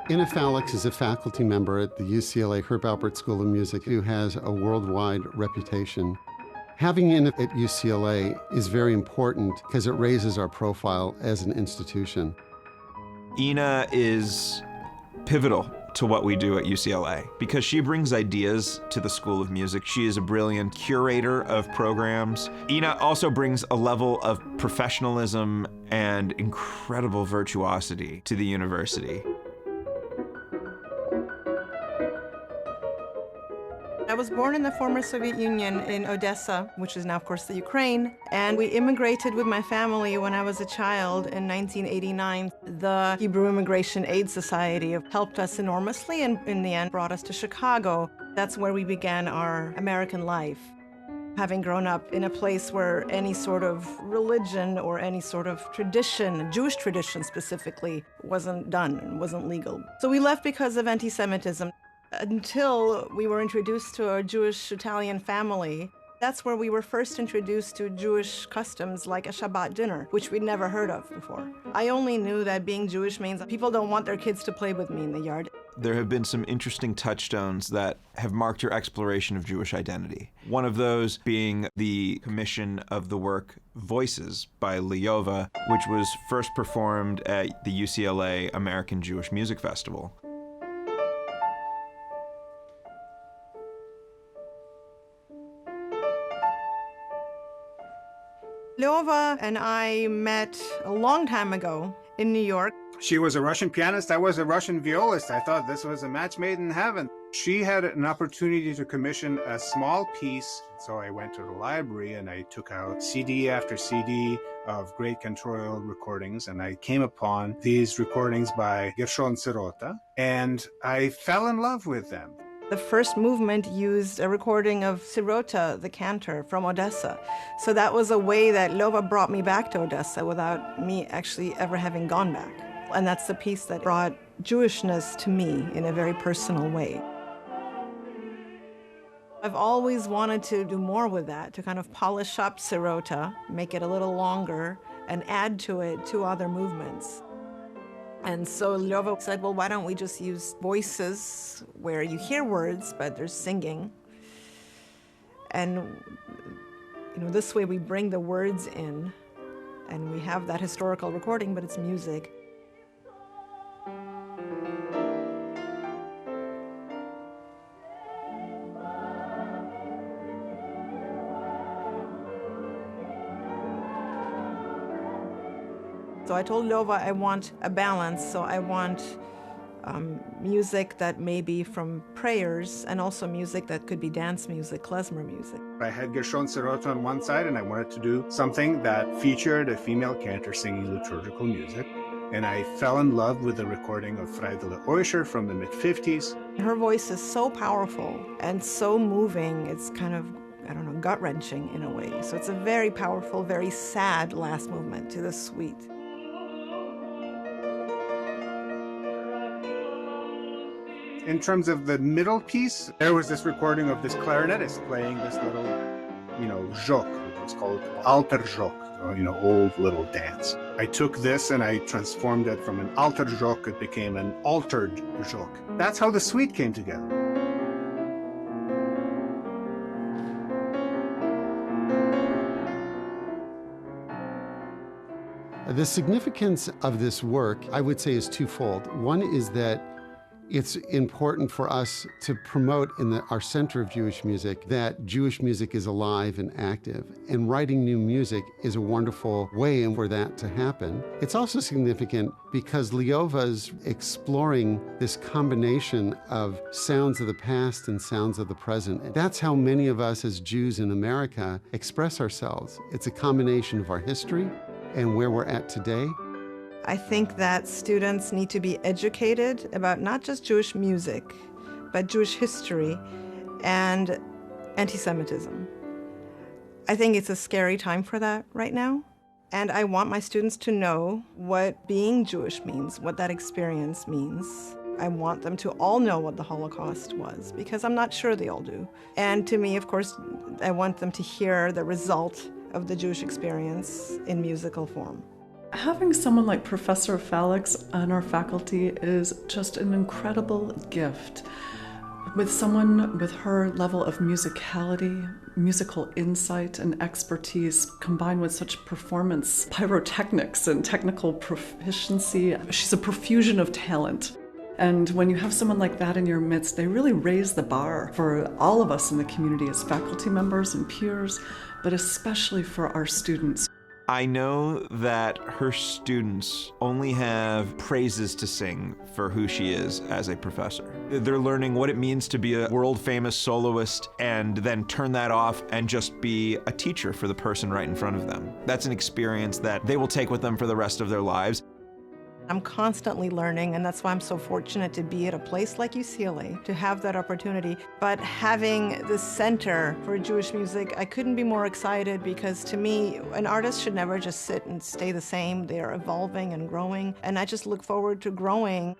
Ina Faliks is a faculty member at the UCLA Herb Alpert School of Music who has a worldwide reputation. Having Ina at UCLA is very important because it raises our profile as an institution. Ina is pivotal to what we do at UCLA because she brings ideas to the School of Music. She is a brilliant curator of programs. Ina also brings a level of professionalism and incredible virtuosity to the university. I was born in the former Soviet Union in Odessa, which is now, of course, the Ukraine, and we immigrated with my family when I was a child in 1989. The Hebrew Immigration Aid Society helped us enormously and in the end brought us to Chicago. That's where we began our American life. Having grown up in a place where any sort of religion or any sort of tradition, Jewish tradition specifically, wasn't done and wasn't legal. So we left because of anti-Semitism. Until we were introduced to a Jewish Italian family. That's where we were first introduced to Jewish customs like a Shabbat dinner, which we'd never heard of before. I only knew that being Jewish means people don't want their kids to play with me in the yard. There have been some interesting touchstones that have marked your exploration of Jewish identity. One of those being the commission of the work Voices by Lyova, which was first performed at the UCLA American Jewish Music Festival. Lyova and I met a long time ago in New York. She was a Russian pianist. I was a Russian violist. I thought this was a match made in heaven. She had an opportunity to commission a small piece, so I went to the library and I took out CD after CD of great control recordings, and I came upon these recordings by Gershon Sirota, and I fell in love with them. The first movement used a recording of Sirota, the cantor, from Odessa. So that was a way that Lyova brought me back to Odessa without me actually ever having gone back. And that's the piece that brought Jewishness to me in a very personal way. I've always wanted to do more with that, to kind of polish up Sirota, make it a little longer, and add to it two other movements. And so Lyova said, well, why don't we just use voices where you hear words, but there's singing. And this way we bring the words in, and we have that historical recording, but it's music. So I told Lyova I want a balance, so I want music that may be from prayers and also music that could be dance music, klezmer music. I had Gershon Sirota on one side, and I wanted to do something that featured a female cantor singing liturgical music. And I fell in love with the recording of Friedele Oischer from the mid-50s. Her voice is so powerful and so moving, it's kind of, gut-wrenching in a way. So it's a very powerful, very sad last movement to the suite. In terms of the middle piece, there was this recording of this clarinetist playing this little, joke. It was called alter joke, old little dance. I took this and I transformed it from an alter joke, it became an altered joke. That's how the suite came together. The significance of this work, I would say, is twofold. One is that it's important for us to promote in our Center of Jewish Music that Jewish music is alive and active, and writing new music is a wonderful way for that to happen. It's also significant because Lyova's exploring this combination of sounds of the past and sounds of the present. That's how many of us as Jews in America express ourselves. It's a combination of our history and where we're at today. I think that students need to be educated about not just Jewish music, but Jewish history and anti-Semitism. I think it's a scary time for that right now. And I want my students to know what being Jewish means, what that experience means. I want them to all know what the Holocaust was, because I'm not sure they all do. And to me, of course, I want them to hear the result of the Jewish experience in musical form. Having someone like Professor Faliks on our faculty is just an incredible gift. With someone with her level of musicality, musical insight, and expertise, combined with such performance pyrotechnics and technical proficiency, she's a profusion of talent. And when you have someone like that in your midst, they really raise the bar for all of us in the community as faculty members and peers, but especially for our students. I know that her students only have praises to sing for who she is as a professor. They're learning what it means to be a world-famous soloist and then turn that off and just be a teacher for the person right in front of them. That's an experience that they will take with them for the rest of their lives. I'm constantly learning, and that's why I'm so fortunate to be at a place like UCLA, to have that opportunity. But having this center for Jewish music, I couldn't be more excited, because to me, an artist should never just sit and stay the same. They're evolving and growing, and I just look forward to growing.